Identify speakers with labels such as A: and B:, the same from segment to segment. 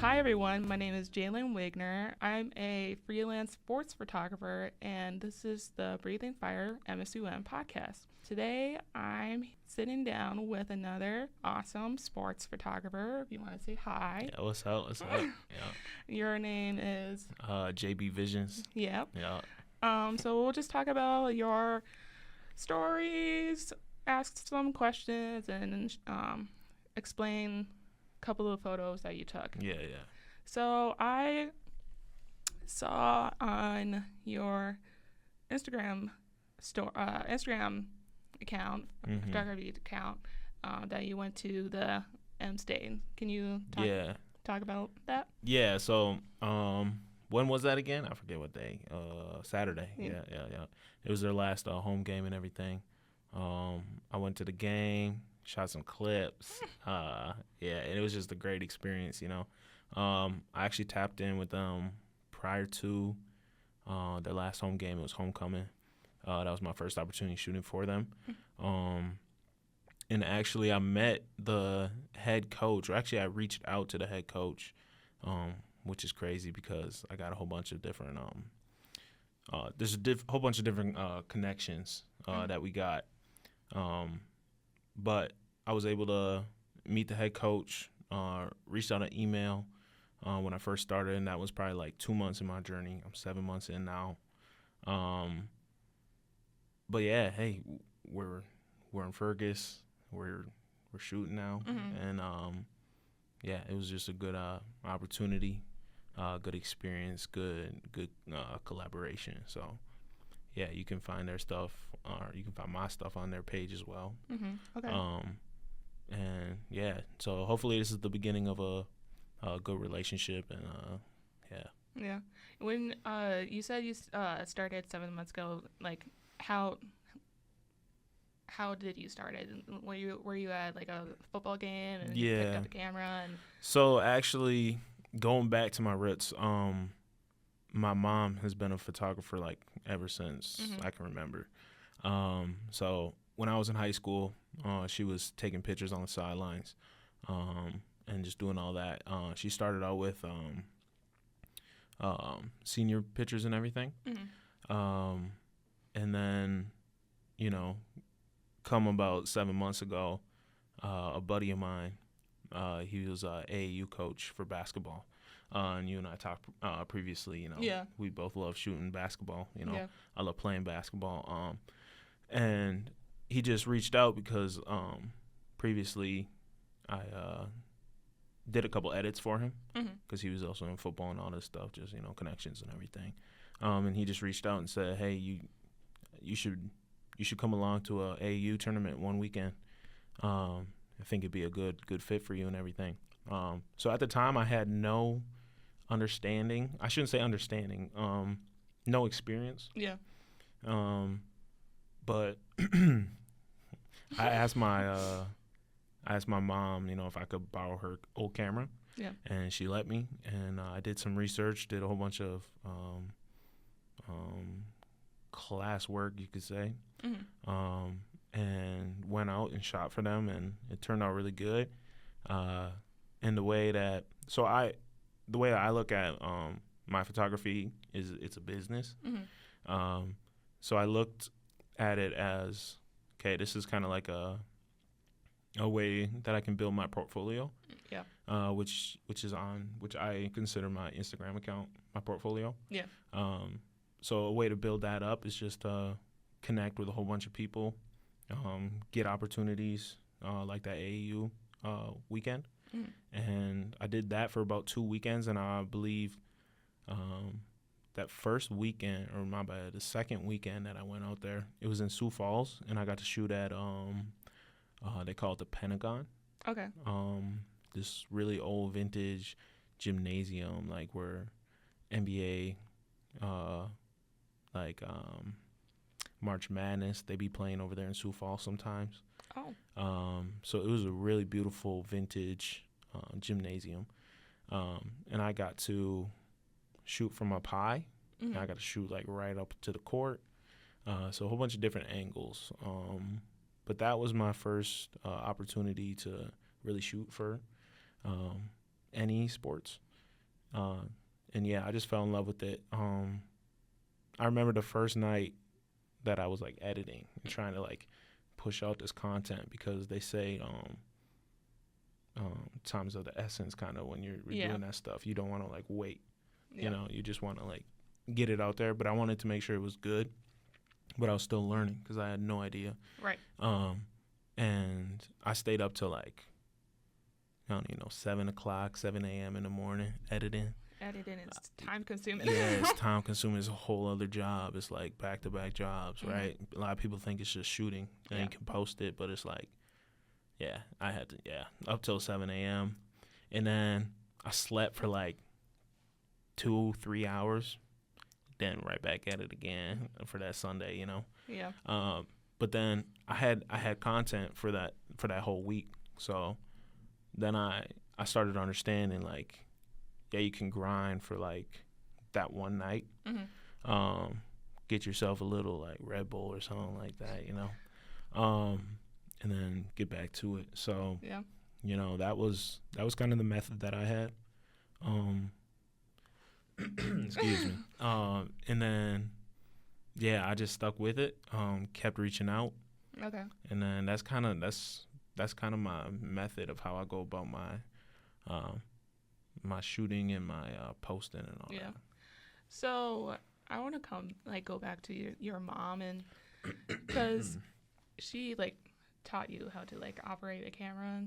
A: Hi, everyone. My name is Jaelynn Wagner. I'm a freelance sports photographer, and this is the Breathing Fire MSUM podcast. Today, I'm sitting down with another awesome sports photographer. If you want to say hi.
B: Yeah, what's up? What's up? Yeah.
A: Your name is?
B: JBVIZIONZ.
A: Yep.
B: Yeah.
A: So we'll just talk about your stories, ask some questions, and explain a couple of photos that you took.
B: Yeah.
A: So I saw on your Instagram Instagram account, photography account, that you went to the M State. Can you talk about that?
B: Yeah. So, when was that again? I forget what day. Saturday. Yeah. It was their last home game and everything. I went to the game, shot some clips. And it was just a great experience, you know. I actually tapped in with them prior to their last home game. It was homecoming. That was my first opportunity shooting for them. And actually, I met the head coach, or actually I reached out to the head coach, which is crazy because I got a whole bunch of different there's a whole bunch of different connections that we got. But I was able to meet the head coach, reached out an email when I first started, and that was probably like 2 months in my journey. I'm 7 months in now. But yeah, hey, we're in Fergus. We're shooting now, and it was just a good opportunity, good experience, good collaboration. So yeah, you can find their stuff, or you can find my stuff on their page as well.
A: Okay.
B: And yeah, so hopefully this is the beginning of a good relationship, and
A: Yeah. When you said you started 7 months ago, like how did you start it? Were you at like a football game and you picked up the camera? And
B: so actually, going back to my roots, my mom has been a photographer like ever since I can remember. So when I was in high school, she was taking pictures on the sidelines, and just doing all that. She started out with senior pictures and everything, and then, you know, come about 7 months ago, a buddy of mine, he was a AAU coach for basketball. And you and I talked previously, you know.
A: Yeah.
B: We both love shooting basketball, you know.
A: Yeah.
B: I love playing basketball. And he just reached out because previously I did a couple edits for him because he was also in football and all this stuff, just, you know, connections and everything. And he just reached out and said, hey, you should come along to a AAU tournament one weekend. I think it'd be a good fit for you and everything. So at the time, I had no understanding. I shouldn't say understanding. No experience.
A: Yeah.
B: But I asked my mom, you know, if I could borrow her old camera.
A: Yeah.
B: And she let me. And I did some research, did a whole bunch of class work, you could say. And went out and shot for them, and it turned out really good. And the way I look at my photography is it's a business. So I looked at it as, okay, this is kind of like a way that I can build my portfolio.
A: Yeah.
B: Which I consider my Instagram account my portfolio.
A: Yeah.
B: So a way to build that up is just connect with a whole bunch of people, get opportunities like that AAU weekend. And I did that for about 2 weekends, and I believe that first weekend, or my bad, the second weekend that I went out there, it was in Sioux Falls, and I got to shoot at they call it the Pentagon.
A: Okay.
B: This really old vintage gymnasium, like where NBA, March Madness, they be playing over there in Sioux Falls sometimes.
A: Oh.
B: So it was a really beautiful vintage gymnasium, and I got to shoot from up high. And I got to shoot like right up to the court, so a whole bunch of different angles. But that was my first opportunity to really shoot for any sports. And yeah, I just fell in love with it. I remember the first night that I was like editing and trying to like push out this content, because they say times of the essence kind of when you're doing that stuff. You don't want to like wait. You know, you just want to like get it out there. But I wanted to make sure it was good, but I was still learning because I had no idea.
A: Right.
B: And I stayed up till like, I don't even know, 7 o'clock, 7 a.m. in the morning editing.
A: Editing is time consuming.
B: Yeah, it's time consuming. It's a whole other job. It's like back-to-back jobs, right? A lot of people think it's just shooting and you can post it, but it's like, I had to, up till 7 a.m. And then I slept for like 2-3 hours, then right back at it again for that Sunday, you know?
A: Yeah.
B: But then I had content for that whole week. So then I started understanding like, you can grind for like that one night. Get yourself a little like Red Bull or something like that, you know, and then get back to it. So you know, that was kind of the method that I had. Excuse me. And then I just stuck with it. Kept reaching out.
A: Okay.
B: And then that's kind of my method of how I go about my shooting and my posting and all that.
A: So I want to go back to your mom, and because she like taught you how to like operate a camera.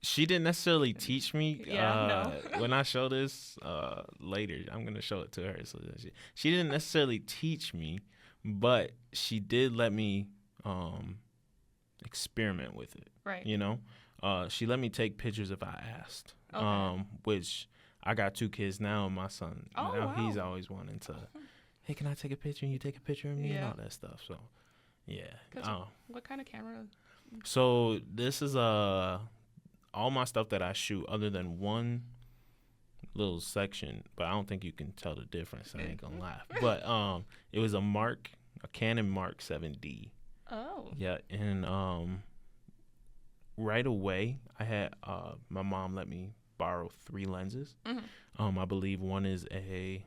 B: She didn't necessarily teach me.
A: No.
B: When I show this later, I'm gonna show it to her. So she didn't necessarily teach me, but she did let me experiment with it.
A: Right.
B: You know, she let me take pictures if I asked.
A: Okay.
B: Which I got 2 kids now, and my son, he's always wanting to, hey, can I take a picture? And you take a picture of me and all that stuff. So,
A: what kind of camera?
B: So this is all my stuff that I shoot, other than one little section, but I don't think you can tell the difference. I ain't gonna laugh. But it was a Canon Mark 7D.
A: Oh.
B: Yeah, and right away, I had my mom let me borrow 3 lenses. I believe one is a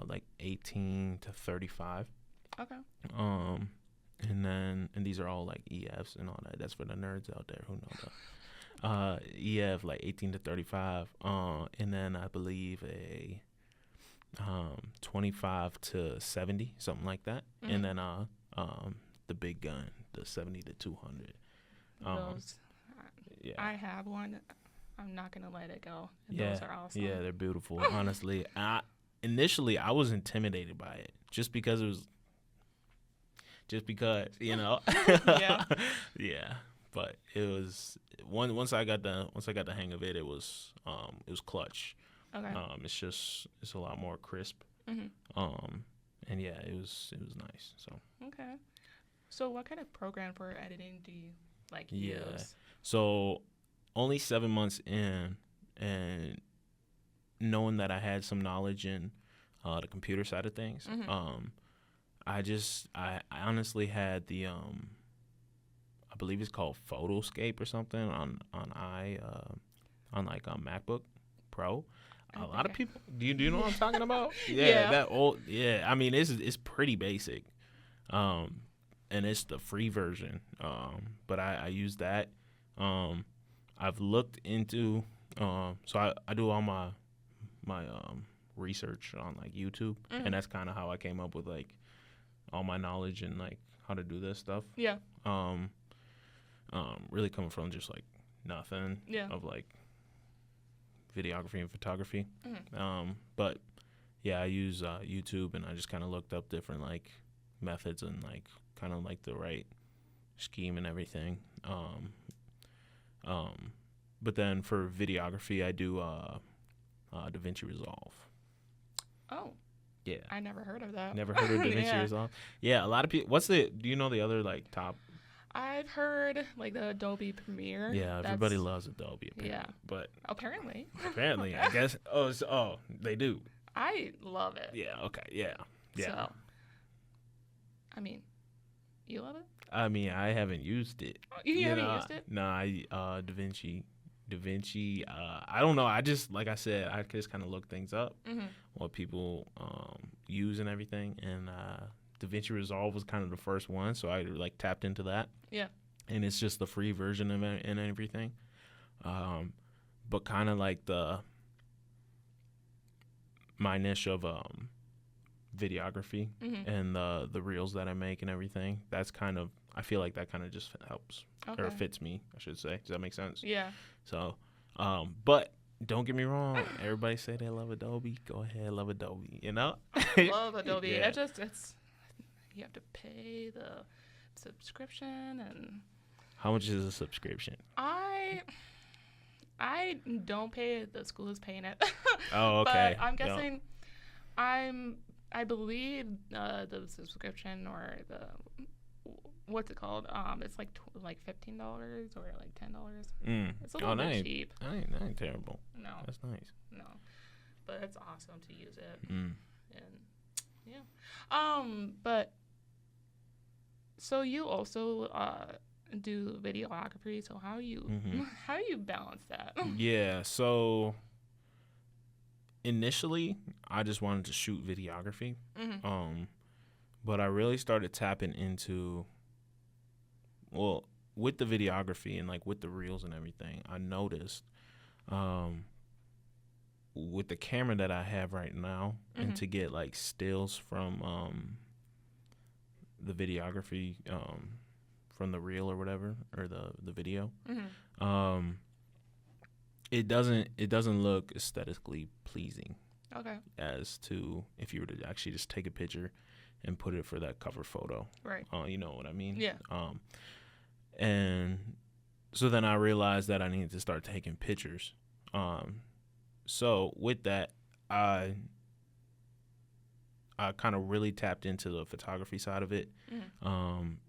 B: like 18 to 35.
A: Okay.
B: And these are all like EFs and all that. That's for the nerds out there who know that. EF like 18 to 35. And then I believe a 25 to 70, something like that. And then the big gun, the 70 to 200.
A: Those, I have one. I'm not gonna let it go. Those are awesome.
B: Yeah, they're beautiful. Honestly, initially I was intimidated by it, just because you know. Yeah. But it was once I got the hang of it, it was clutch.
A: Okay.
B: It's a lot more crisp. And it was nice. So.
A: Okay. So what kind of program for editing do you like use?
B: So only 7 months in, and knowing that I had some knowledge in the computer side of things, I honestly had the I believe it's called Photoscape or something on MacBook Pro. A lot of people, do you know what I'm talking about? That old. I mean, it's pretty basic, and it's the free version. But I use that. I've looked into, so I do all my research on like YouTube, and that's kind of how I came up with like all my knowledge and like how to do this stuff.
A: Yeah.
B: Really coming from just like nothing of like videography and photography. But I use YouTube, and I just kind of looked up different like methods and like kind of like the right scheme and everything. But then for videography, I do DaVinci Resolve.
A: Oh.
B: Yeah.
A: I never heard of that.
B: Never heard of DaVinci Resolve? Yeah, a lot of people. Do you know the other like top?
A: I've heard like the Adobe Premiere.
B: Yeah, everybody loves Adobe. Apparently. But
A: apparently,
B: I guess. They do.
A: I love it.
B: Yeah. Okay. Yeah.
A: So, I mean, you love it?
B: I mean, I haven't used it.
A: You haven't used it?
B: No, DaVinci DaVinci. I don't know. I just, like I said, I just kind of look things up, what people use and everything. And DaVinci Resolve was kind of the first one, so I like tapped into that.
A: Yeah.
B: And it's just the free version of it and everything. But kind of like my niche of videography and the reels that I make and everything. That's kind of, I feel like that kind of just helps or fits me, I should say. Does that make sense?
A: Yeah.
B: So, but don't get me wrong. Everybody say they love Adobe. Go ahead, love Adobe. You know?
A: I love Adobe.
B: Yeah.
A: It's you have to pay the subscription and.
B: How much is a subscription?
A: I don't pay it. The school is paying it.
B: Oh, okay.
A: But I'm guessing, I believe the subscription or the what's it called? It's like $15 or like $10. It's a little bit cheap.
B: That ain't terrible.
A: No,
B: that's nice.
A: No, but it's awesome to use it.
B: And
A: yeah, but so you also do videography. So how do you balance that?
B: Yeah. So initially, I just wanted to shoot videography. But I really started tapping into, well, with the videography and like with the reels and everything, I noticed with the camera that I have right now and to get like stills from the videography from the reel or whatever, or the video, it doesn't look aesthetically pleasing.
A: Okay.
B: As to if you were to actually just take a picture and put it for that cover photo.
A: Right.
B: You know what I mean?
A: Yeah.
B: And so then I realized that I needed to start taking pictures. So with that, I kind of really tapped into the photography side of it,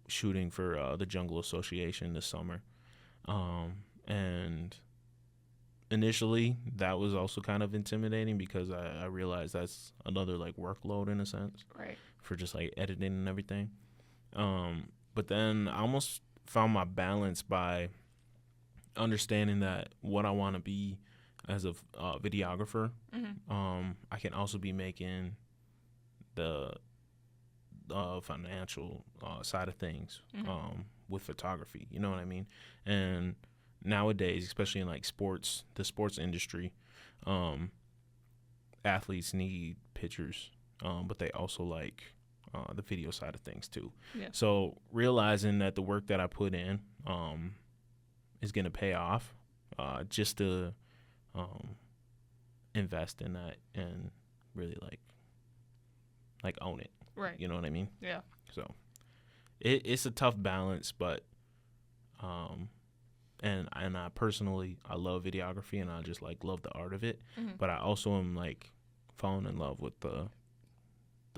B: shooting for the Jungle Association this summer. And initially, that was also kind of intimidating because I realized that's another like workload in a sense,
A: right? For
B: just like editing and everything. But then I almost found my balance by understanding that what I want to be as a videographer, I can also be making the financial side of things with photography. You know what I mean? And nowadays, especially in like sports, the sports industry, athletes need pictures, but they also like the video side of things too. Yeah. So realizing that the work that I put in is going to pay off, just to invest in that and really like own it.
A: Right.
B: You know what I mean?
A: Yeah.
B: So it's a tough balance, but and I personally, I love videography and I just like love the art of it, but I also am like falling in love with the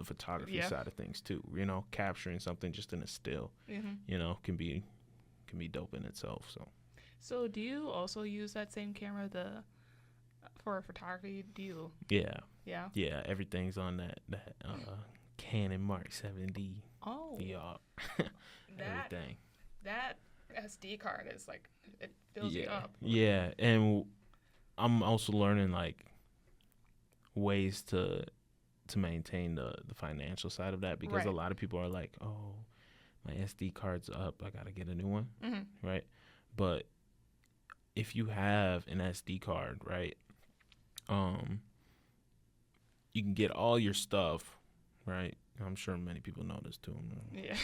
B: photography side of things too. You know, capturing something just in a still, you know, can be dope in itself.
A: So do you also use that same camera for photography? Do you?
B: Yeah.
A: Yeah.
B: Yeah. Everything's on that Canon Mark 7D.
A: Oh.
B: VR. Everything.
A: That SD card is like, it fills you up.
B: Yeah, and I'm also learning like ways to maintain the financial side of that, because a lot of people are like, oh, my SD card's up, I gotta get a new one, right? But if you have an SD card, right, you can get all your stuff, right? I'm sure many people know this too. Yeah.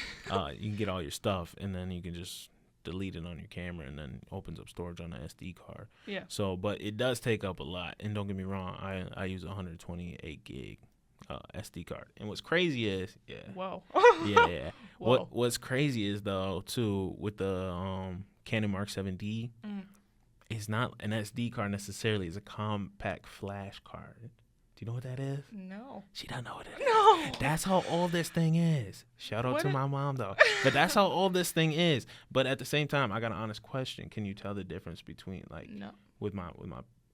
B: You can get all your stuff, and then you can just delete it on your camera, and then opens up storage on the SD card.
A: Yeah.
B: So, but it does take up a lot. And don't get me wrong, I use a 128 gig SD card. And what's crazy is,
A: Whoa.
B: Yeah. What's crazy is though too with the Canon Mark 7D, it's not an SD card necessarily. It's a compact flash card. Do you know what that is?
A: No.
B: She doesn't know what it is.
A: No.
B: That's how old this thing is. Shout out to my mom, though. But that's how old this thing is. But at the same time, I got an honest question. Can you tell the difference between, like, with my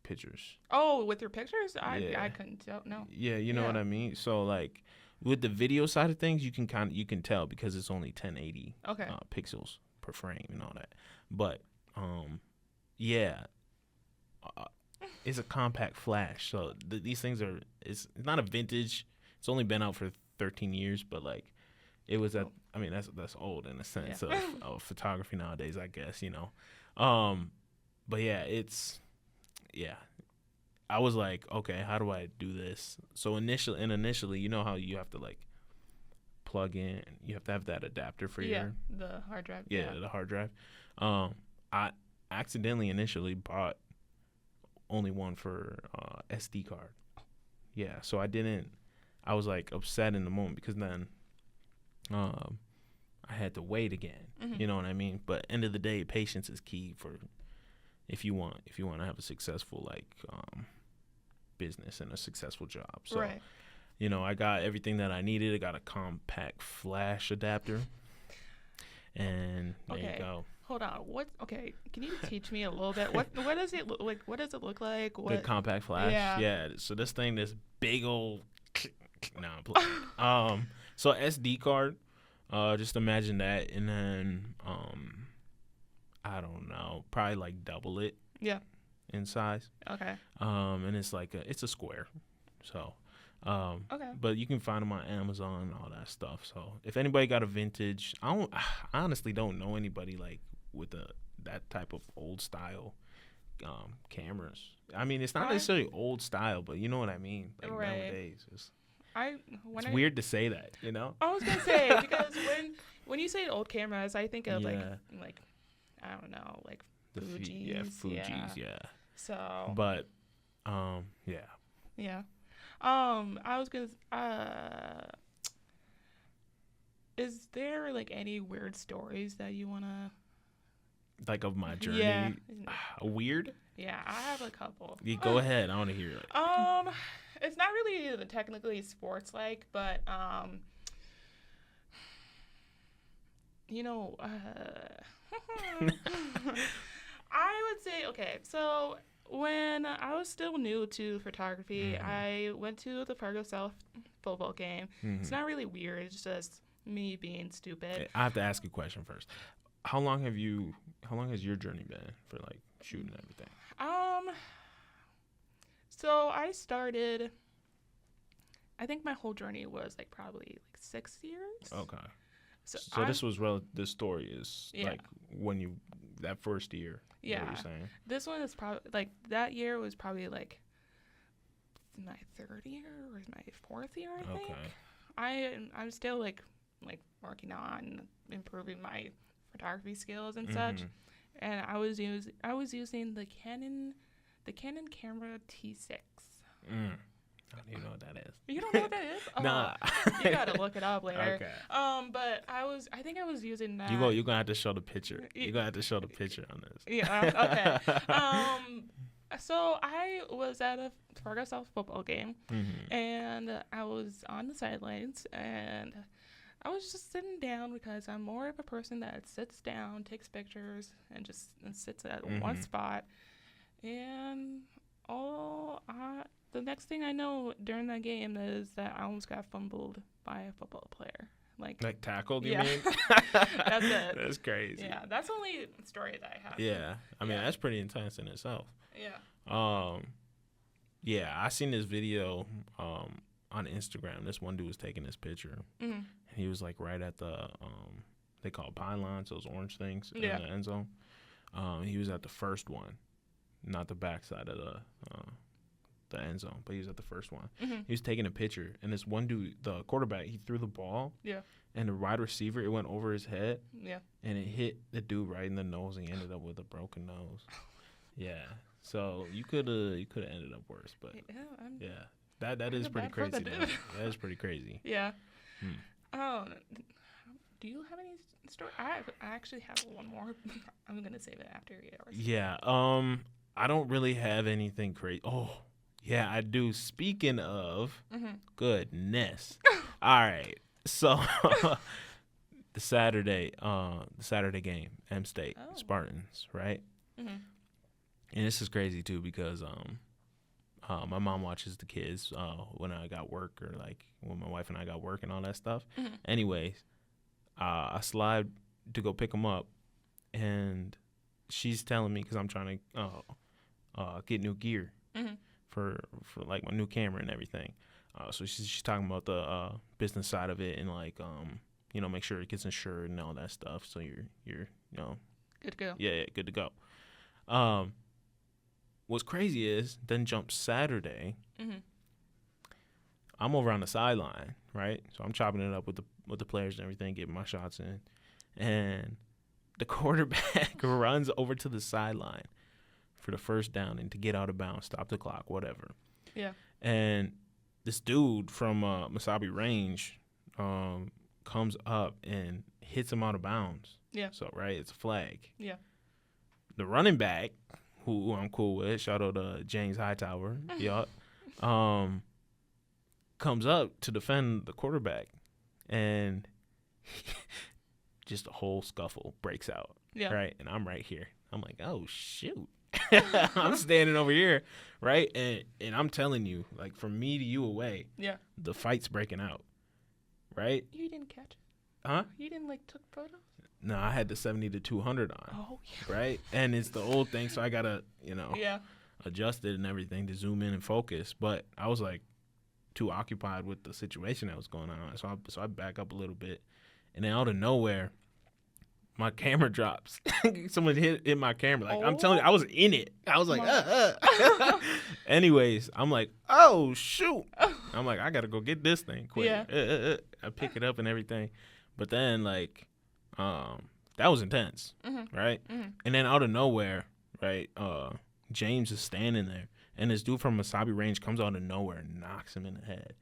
B: pictures?
A: Oh, with your pictures? I couldn't tell. No.
B: Yeah, you know what I mean? So, like, with the video side of things, you can tell because it's only 1080 pixels per frame and all that. But, yeah, it's a compact flash. So these things are, it's not a vintage. It's only been out for 13 years, but like it was at, I mean, that's old in a sense of photography nowadays, I guess, you know. But yeah, I was like, okay, how do I do this? So initially, you know how you have to like plug in, you have to have that adapter for
A: the hard drive.
B: The hard drive. I accidentally initially bought only one for SD card. Yeah, so I was like upset in the moment because then I had to wait again. You know what I mean? But end of the day, patience is key for if you want to have a successful like business and a successful job. So you know, I got everything that I needed. I got a compact flash adapter. And there you go.
A: Hold on. Can you teach me a little bit? What does it look like? What does it look like?
B: The compact flash? Yeah. So this big old so SD card, just imagine that, and then I don't know, probably like double it in size. Okay. And it's like it's a square. So but you can find them on Amazon and all that stuff. So if anybody got a vintage, I honestly don't know anybody like with that type of old style cameras. I mean, it's not necessarily old style, but you know what I mean. Like nowadays, it's weird to say that, you know.
A: I was gonna say because when you say old cameras, I think of like I don't know, like Fuji's.
B: Fuji's.
A: So,
B: but
A: yeah. I was gonna. Is there like any weird stories that you wanna?
B: Like of my journey?
A: Yeah.
B: Weird?
A: Yeah, I have a couple.
B: You go ahead. I want to hear it.
A: It's not really technically sports like, but you know, I would say so. When I was still new to photography, I went to the Fargo South football game. It's not really weird. It's just me being stupid.
B: I have to ask a question first. How long has your journey been for like shooting everything?
A: So I started, I think my whole journey was like probably like 6 years.
B: Okay. So this was this story is like when that first year.
A: Yeah.
B: What you're saying.
A: This one is probably like that year was probably like my third year or my fourth year, I think. Okay. I'm still like working on improving my photography skills and such. And I was using the Canon camera T6.
B: I don't even know what that is.
A: You don't know what that is?
B: Nah.
A: You gotta look it up later.
B: Okay.
A: But I think I was using that.
B: You're gonna have to show the picture. You're gonna have to show the picture on this.
A: Yeah. Okay. So I was at a Fargo South football game, and I was on the sidelines, and I was just sitting down because I'm more of a person that sits down, takes pictures, and just sits at one spot. And the next thing I know during that game is that I almost got fumbled by a football player. Like
B: tackled, you mean?
A: That's it.
B: That's crazy.
A: Yeah, that's the only story that I have.
B: Yeah. I mean, that's pretty intense in itself.
A: Yeah.
B: Yeah, I seen this video on Instagram. This one dude was taking this picture. And he was like right at the they call it pylons, those orange things in the end zone. He was at the first one, not the back side of the end zone, but he was at the first one. He was taking a picture, and this one dude, the quarterback, he threw the ball. Yeah. And the wide receiver, it went over his head. Yeah. And it hit the dude right in the nose, and he ended up with a broken nose. Yeah. So you could have ended up worse, but that is pretty crazy. That is pretty crazy.
A: Yeah. Do you have any story? I actually have one more. I'm gonna save it after yours.
B: Yeah. I don't really have anything crazy. Oh, yeah, I do. Speaking of, goodness. All right. So the Saturday game, M State Spartans, right? And this is crazy too because my mom watches the kids when I got work or like when my wife and I got work and all that stuff. Anyways, I slide to go pick them up, and she's telling me because I'm trying to get new gear for like my new camera and everything. So she's talking about the business side of it and like make sure it gets insured and all that stuff. So you're
A: good to go.
B: Yeah, good to go. What's crazy is then jump Saturday. I'm over on the sideline, right? So I'm chopping it up with the players and everything, getting my shots in, and the quarterback runs over to the sideline for the first down and to get out of bounds, stop the clock, whatever.
A: Yeah.
B: And this dude from Masabi Range comes up and hits him out of bounds.
A: Yeah.
B: So, right, it's a flag.
A: Yeah.
B: The running back, who I'm cool with, shout out to James Hightower, comes up to defend the quarterback, and just a whole scuffle breaks out.
A: Yeah.
B: Right, and I'm right here. I'm like, oh shoot. I'm standing over here, right, and I'm telling you, like, from me to you away, the fight's breaking out, right?
A: You didn't catch it?
B: Huh?
A: You didn't took photos?
B: No, I had the 70-200 on.
A: Oh, yeah.
B: Right, and it's the old thing, so I gotta
A: yeah,
B: adjust it and everything to zoom in and focus. But I was like too occupied with the situation that was going on, so I back up a little bit, and then out of nowhere, my camera drops. Someone hit my camera. Like, I'm telling you, I was in it. I was like, Anyways, I'm like, oh, shoot. I'm like, I got to go get this thing quick.
A: Yeah.
B: I pick it up and everything. But then, like, that was intense, right? And then out of nowhere, right, James is standing there. And this dude from Masabi Range comes out of nowhere and knocks him in the head.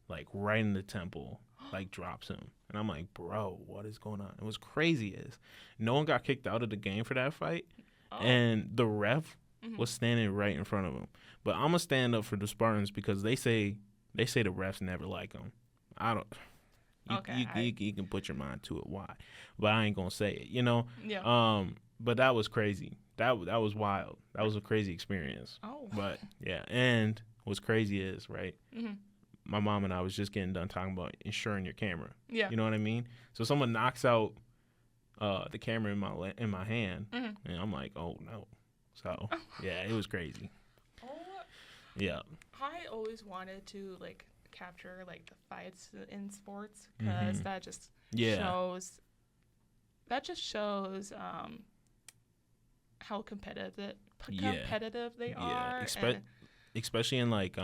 B: Like, right in the temple. Like, drops him. And I'm like, bro, what is going on? And what's crazy is no one got kicked out of the game for that fight. And the ref was standing right in front of him. But I'm going to stand up for the Spartans because they say the refs never like them. I don't. You can put your mind to it why. But I ain't going to say it,
A: Yeah.
B: But that was crazy. That was wild. That was a crazy experience.
A: Oh.
B: But, yeah. And what's crazy is, right, my mom and I was just getting done talking about insuring your camera.
A: Yeah.
B: You know what I mean? So someone knocks out the camera in my hand, and I'm like, oh, no. So, yeah, it was crazy.
A: Oh.
B: Yeah.
A: I always wanted to, like, capture, like, the fights in sports because that just shows how competitive they are.
B: Especially in, like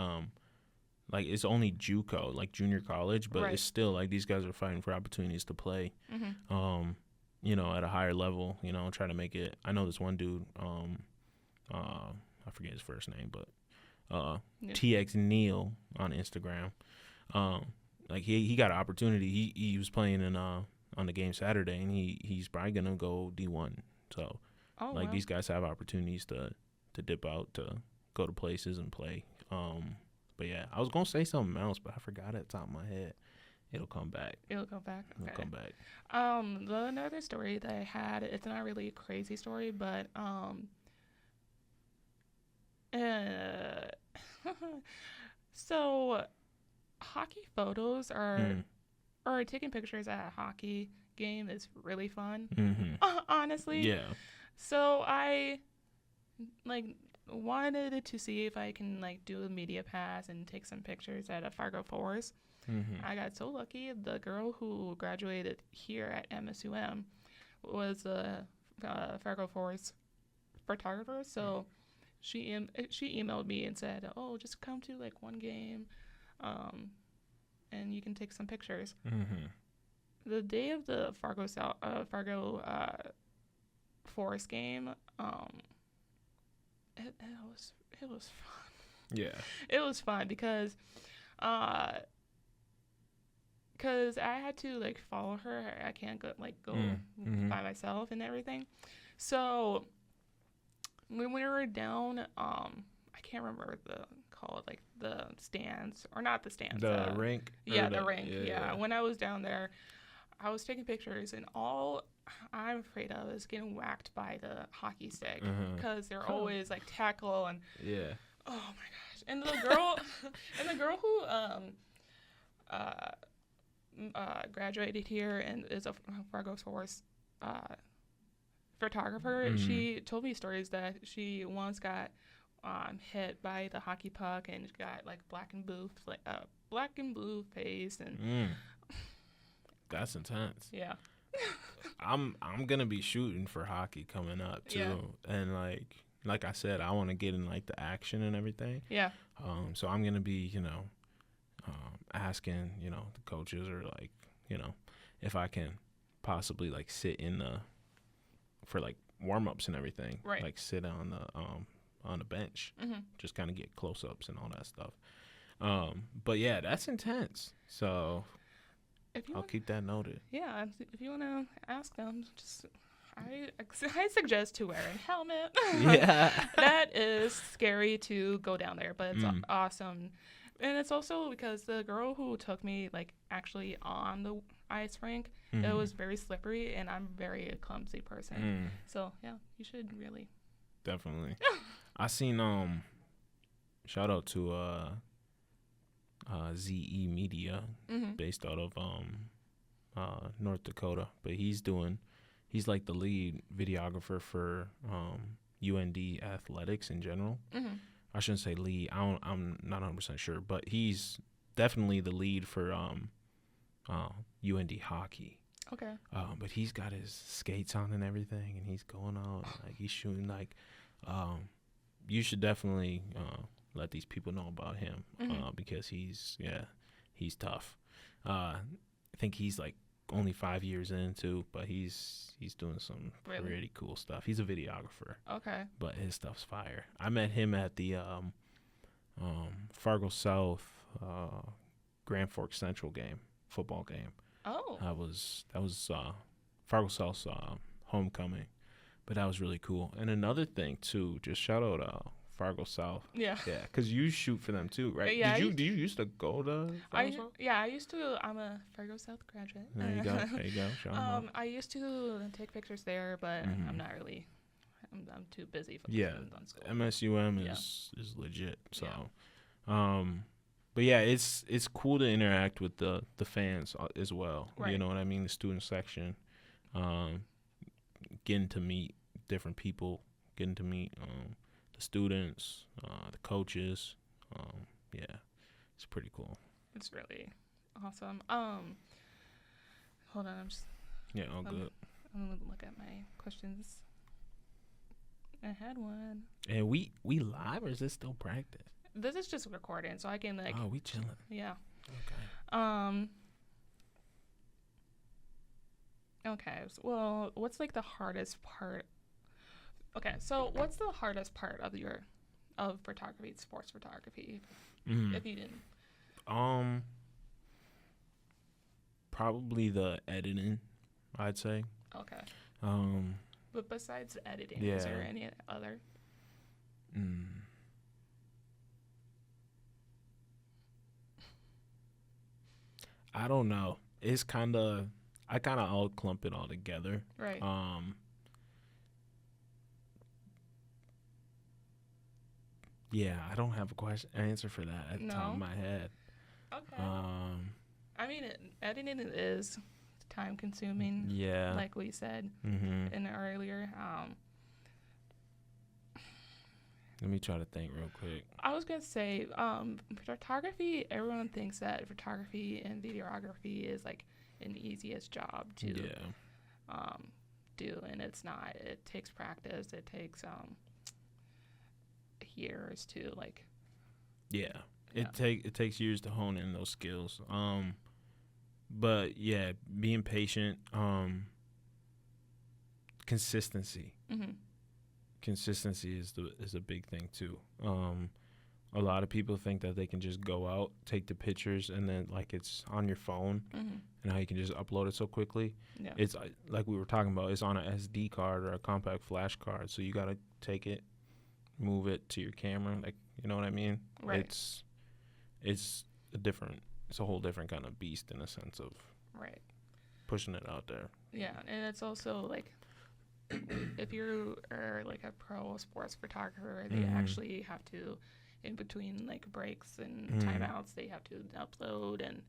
B: it's only JUCO, like junior college, but it's still like these guys are fighting for opportunities to play, at a higher level, try to make it. I know this one dude, I forget his first name, but TX Neal on Instagram, like he got an opportunity. He was playing on the game Saturday, and he's probably gonna go D1. So these guys have opportunities to dip out, to go to places and play. But yeah, I was gonna say something else, but I forgot at the top of my head. It'll come back.
A: It'll come back. Okay.
B: It'll come back.
A: Another story that I had, it's not really a crazy story, but so hockey photos or taking pictures at a hockey game is really fun. Honestly.
B: Yeah.
A: So I wanted to see if I can do a media pass and take some pictures at a Fargo Forest. I got so lucky. The girl who graduated here at MSUM was a Fargo Forest photographer. So she emailed me and said, "Oh, just come to one game, and you can take some pictures." The day of the Fargo Forest game, it was fun.
B: Yeah.
A: It was fun because I had to follow her. I can't go by myself and everything. So when we were down, I can't remember the stands, or not the stands.
B: The rink.
A: Yeah, the rink. Yeah. When I was down there, I was taking pictures, and all I'm afraid of is getting whacked by the hockey stick because they're always tackle and oh my gosh. And the girl who graduated here and is a Fargo Forest photographer, she told me stories that she once got hit by the hockey puck and got like black and blue face and
B: That's intense.
A: yeah.
B: I'm gonna be shooting for hockey coming up too, and like I said, I want to get in like the action and everything.
A: Yeah.
B: So I'm gonna be asking the coaches or like if I can possibly like sit in for like warm ups and everything,
A: right?
B: Like sit on the bench, just kind of get close ups and all that stuff. But yeah, that's intense. So I'll keep that noted.
A: Yeah, if you want to ask them, I suggest to wear a helmet.
B: Yeah.
A: That is scary to go down there, but it's awesome. And it's also because the girl who took me, like, actually on the ice rink, it was very slippery, and I'm very clumsy person. So, yeah, you should really.
B: Definitely. I seen, shout out to ZE Media, based out of North Dakota, but he's like the lead videographer for UND athletics in general. I shouldn't say lead. I'm not 100% sure, but he's definitely the lead for UND hockey.
A: Okay.
B: But he's got his skates on and everything, and he's going out like he's shooting. Like, you should definitely let these people know about him because he's tough. I think he's like only 5 years into, but he's doing some pretty cool stuff. He's a videographer.
A: Okay.
B: But his stuff's fire. I met him at the Fargo South Grand Forks Central football game.
A: Oh.
B: That was Fargo South's homecoming, but that was really cool. And another thing too, just shout out Fargo South.
A: Yeah.
B: Yeah, because you shoot for them too, right?
A: Yeah.
B: Did you used to go to Fargo South?
A: Yeah, I used to. I'm a Fargo South graduate.
B: There you go. Show 'em up.
A: I used to take pictures there, but I'm not really. I'm too busy focusing on school.
B: MSUM is legit. So, but yeah, it's cool to interact with the fans as well.
A: Right.
B: You know what I mean? The student section, getting to meet different people, getting to meet the students, the coaches. Yeah, it's pretty cool.
A: It's really awesome. Hold on,
B: All good.
A: I'm gonna look at my questions. I had one.
B: And we live, or is this still practice?
A: This is just recording, so I can like.
B: Oh, we chilling.
A: Yeah.
B: Okay.
A: Okay. Well, what's like the hardest part? Okay, so what's the hardest part of photography, sports photography? If you didn't.
B: Probably the editing, I'd say.
A: Okay. But besides editing, is there any other?
B: I don't know. It's I kind of all clump it all together.
A: Right.
B: Yeah, I don't have an answer for that at the top of my head.
A: Okay. I mean, editing is time consuming.
B: Yeah.
A: Like we said earlier.
B: Let me try to think real quick.
A: I was going to say, photography, everyone thinks that photography and videography is like an easiest job to do, and it's not. It takes practice. It takes years to like.
B: Yeah. It takes years to hone in those skills. But yeah, being patient, consistency. Consistency is a big thing too. A lot of people think that they can just go out, take the pictures, and then like it's on your phone, and how you can just upload it so quickly.
A: Yeah.
B: It's like we were talking about. It's on a SD card or a compact flash card, so you gotta take it, move it to your camera. Like, you know what I mean?
A: Right.
B: It's a whole different kind of beast in a sense of pushing it out there.
A: Yeah, and it's also like. If you are like a pro sports photographer, they actually have to, in between like breaks and timeouts, they have to upload and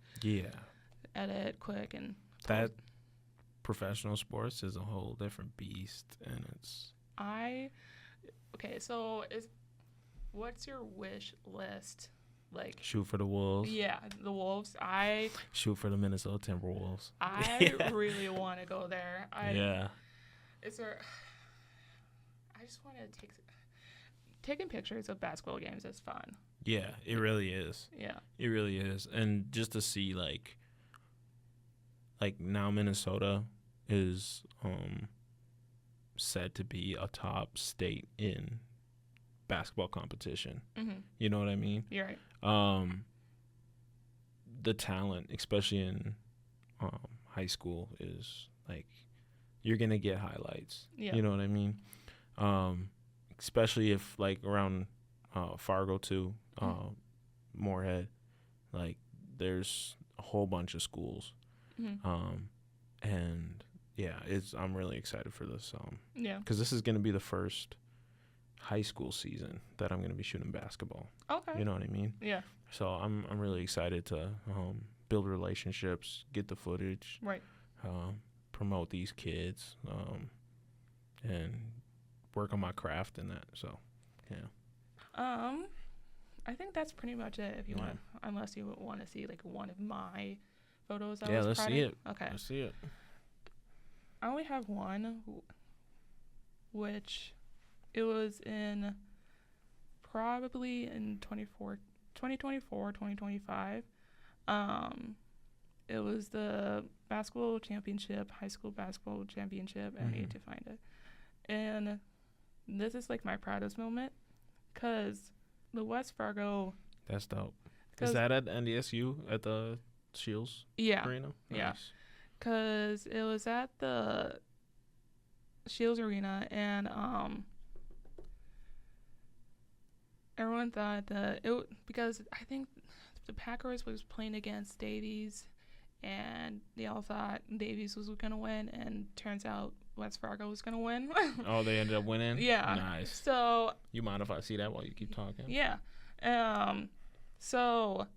A: edit quick and
B: that professional sports is a whole different beast, and it's
A: What's your wish list? Like,
B: shoot for the Wolves.
A: Yeah, the Wolves.
B: Shoot for the Minnesota Timberwolves.
A: I really want to go there. Is there? I just want to taking pictures of basketball games is fun.
B: Yeah, it really is.
A: Yeah,
B: it really is, and just to see like now Minnesota is said to be a top state in basketball competition.
A: Mm-hmm.
B: You know what I mean?
A: You're right.
B: The talent, especially in high school, is like you're gonna get highlights.
A: Yeah.
B: You know what I mean? Especially if like around Fargo too, Moorhead, like there's a whole bunch of schools.
A: Mm-hmm.
B: And yeah, I'm really excited for this.
A: Yeah.
B: Because this is gonna be the first high school season that I'm going to be shooting basketball.
A: Okay.
B: You know what I mean?
A: Yeah.
B: So I'm really excited to build relationships, get the footage,
A: right,
B: promote these kids, and work on my craft and that. So, yeah.
A: I think that's pretty much it. If you want, unless you want to see like one of my photos.
B: Let's see it.
A: Okay.
B: Let's see it.
A: I only have one, which. It was in probably in 2024, 2025. It was the basketball championship, high school basketball championship. I need to find it. And this is like my proudest moment because the West Fargo.
B: That's dope. Is that at NDSU at the Shields Arena? Nice.
A: Yeah. Because it was at the Shields Arena and everyone thought that because I think the Packers was playing against Davies, and they all thought Davies was going to win, and turns out West Fargo was going to win.
B: Oh, they ended up winning?
A: Yeah.
B: Nice.
A: So.
B: You mind if I see that while you keep talking?
A: Yeah. So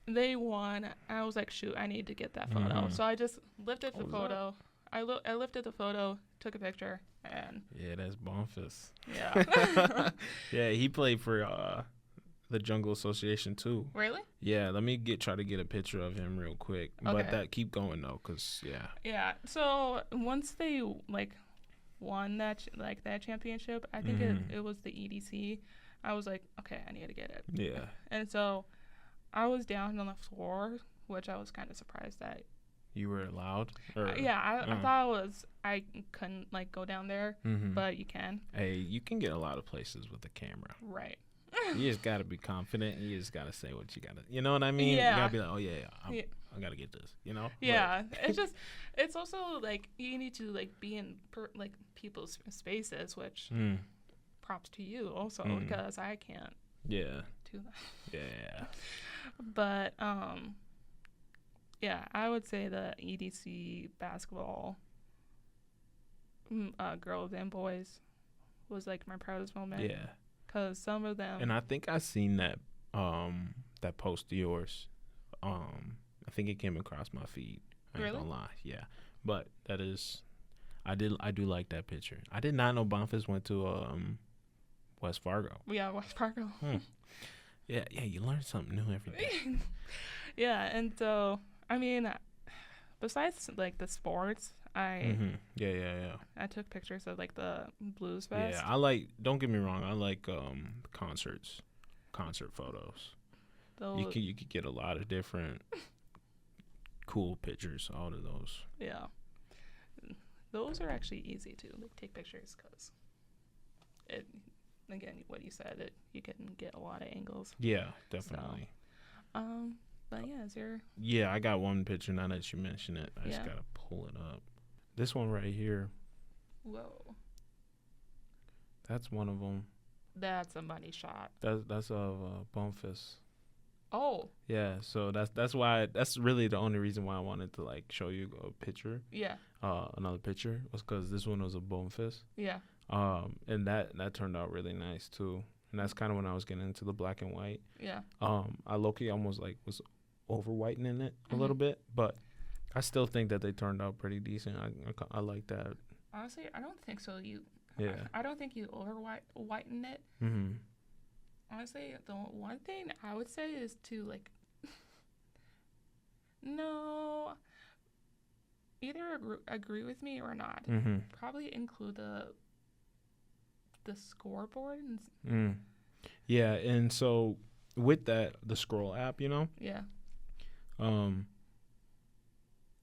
A: they won. I was like, shoot, I need to get that photo. So I just lifted the photo. I lifted the photo, took a picture, and
B: yeah, that's Bonfils.
A: Yeah.
B: Yeah, he played for the Jungle Association too.
A: Really?
B: Yeah, let me try to get a picture of him real quick.
A: Okay.
B: But keep going though, cause yeah.
A: Yeah. So once they won that championship, I think it was the EDC. I was like, okay, I need to get it.
B: Yeah.
A: And so I was down on the floor, which I was kind of surprised that.
B: You were allowed?
A: I thought I couldn't go down there, but you can.
B: Hey, you can get a lot of places with a camera.
A: Right.
B: You just got to be confident. You just got to say what you got to, you know what I mean?
A: Yeah.
B: You got to be like, oh yeah, I got to get this, you know?
A: Yeah. It's also you need to be in people's spaces, which props to you also because I can't do that.
B: Yeah.
A: But, yeah, I would say the EDC basketball girls and boys was my proudest moment. Yeah, because some of them.
B: And I think I seen that that post of yours. I think it came across my feed. I ain't gonna lie. Yeah, but that is, I do like that picture. I did not know Bonfils went to West Fargo.
A: Yeah, West Fargo.
B: Yeah, you learn something new every day.
A: Yeah, and so. I mean, besides the sports, I took pictures of the Blues Fest.
B: Yeah, don't get me wrong, I like concert photos. You could get a lot of different cool pictures out of those.
A: Yeah, those are actually easy to take pictures because again, what you said, you can get a lot of angles.
B: Yeah, definitely.
A: So, but yeah, is there?
B: Yeah, I got one picture now that you mention it. I just gotta pull it up. This one right here.
A: Whoa.
B: That's one of them.
A: That's a money shot.
B: That's of Bonfils.
A: Oh.
B: Yeah, so that's why that's really the only reason why I wanted to show you a picture.
A: Yeah.
B: Another picture was because this one was a Bonfils.
A: Yeah.
B: And that turned out really nice too. And that's kind of when I was getting into the black and white.
A: Yeah.
B: I low-key almost was over whitening it a little bit, but I still think that they turned out pretty decent. I like that.
A: Honestly, I don't think so.
B: Yeah.
A: I don't think you over whiten it.
B: Mm-hmm.
A: Honestly, the one thing I would say is to like, no, either agree with me or not.
B: Mm-hmm.
A: Probably include the scoreboard.
B: Yeah, and so with that, the scroll app,
A: Yeah.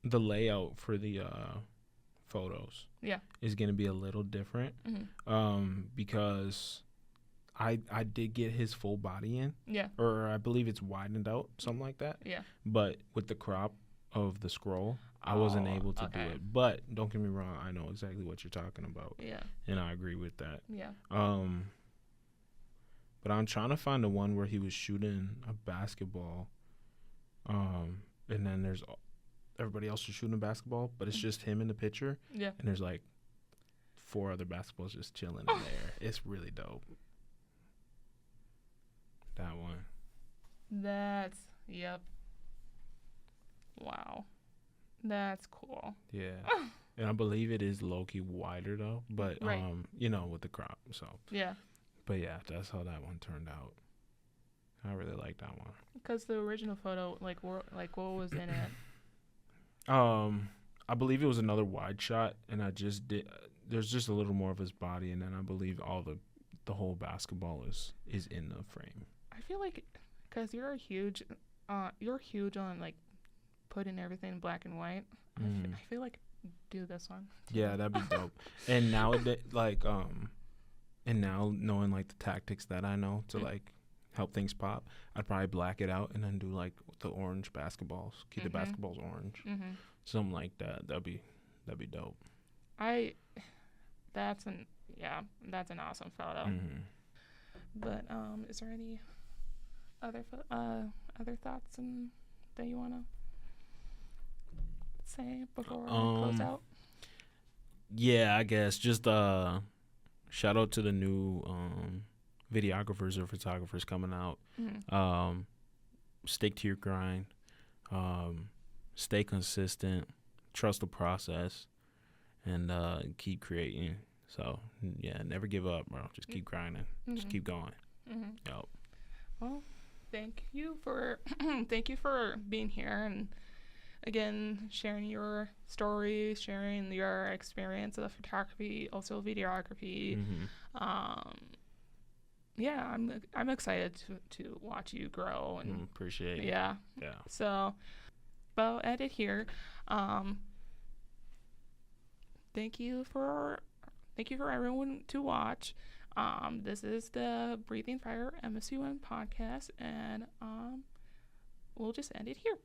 B: The layout for the photos is going to be a little different because I did get his full body in.
A: Yeah.
B: Or I believe it's widened out, something like that.
A: Yeah.
B: But with the crop of the scroll, I wasn't able to do it. But don't get me wrong, I know exactly what you're talking about.
A: Yeah.
B: And I agree with that.
A: Yeah.
B: But I'm trying to find the one where he was shooting a basketball. And then there's everybody else is shooting a basketball, but it's just him in the picture.
A: Yeah.
B: And there's like 4 other basketballs just chilling in there. It's really dope. That one.
A: Yep. Wow. That's cool.
B: Yeah. And I believe it is low-key wider though, but
A: right.
B: With the crop. So
A: yeah.
B: But yeah, that's how that one turned out. I really like that one.
A: Because the original photo, what was in it?
B: I believe it was another wide shot, and I just did. There's just a little more of his body, and then I believe all the whole basketball is in the frame.
A: I feel like, because you're huge on like putting everything in black and white. I feel like do this one.
B: Yeah, that'd be dope. And nowadays, and now knowing like the tactics that I know to like help things pop, I'd probably black it out and then do like the orange basketballs. Keep the basketballs orange. Something like that. That'd be dope.
A: That's an awesome photo. But is there any other thoughts that you wanna say before we close out?
B: Yeah, I guess just shout out to the new videographers or photographers coming out. Stick to your grind. Stay consistent. Trust the process, and keep creating. So yeah, never give up, bro. Just keep grinding. Just keep going. Yep.
A: Well, thank you for being here and again sharing your story, sharing your experience of photography, also videography. Yeah, I'm excited to watch you grow and
B: appreciate it.
A: Yeah. So, I'll end it here. Thank you for everyone to watch. This is the Breathing Fire MSUM podcast, and we'll just end it here.